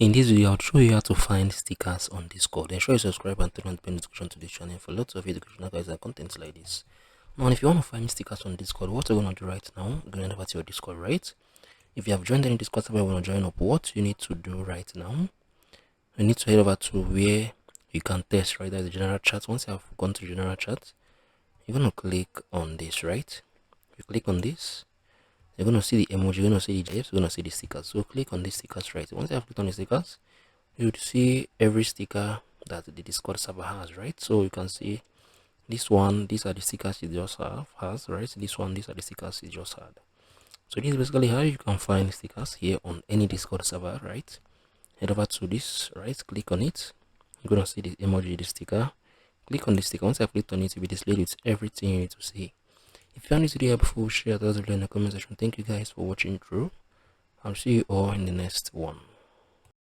In this video, I'll show you how to find stickers on Discord. Ensure you subscribe and turn on the notification to this channel for lots of educational guys and content like this. Now, if you want to find stickers on Discord, what you're going to do right now, you're going to over to your Discord, right? If you have joined any Discord server, you want to join up, what you need to do right now, you need to head over to where you can test, right? There's the general chat. Once you have gone to general chat, you're going to click on this, right? You click on this, you're going to see the emoji, you're going to see the GIFs, you're going to see the stickers. So click on the stickers, right? Once you have clicked on the stickers, you would see every sticker that the Discord server has, right? So you can see this one, these are the stickers it just has, right? This one, these are the stickers it just had. So this is basically how you can find stickers here on any Discord server, right? Head over to this, right? Click on it. You're gonna see the emoji, the sticker. Click on the sticker. Once I've clicked on it, you'll be displayed with everything you need to see. If you found this video helpful, share that in the comment section. Thank you guys for watching through. I'll see you all in the next one.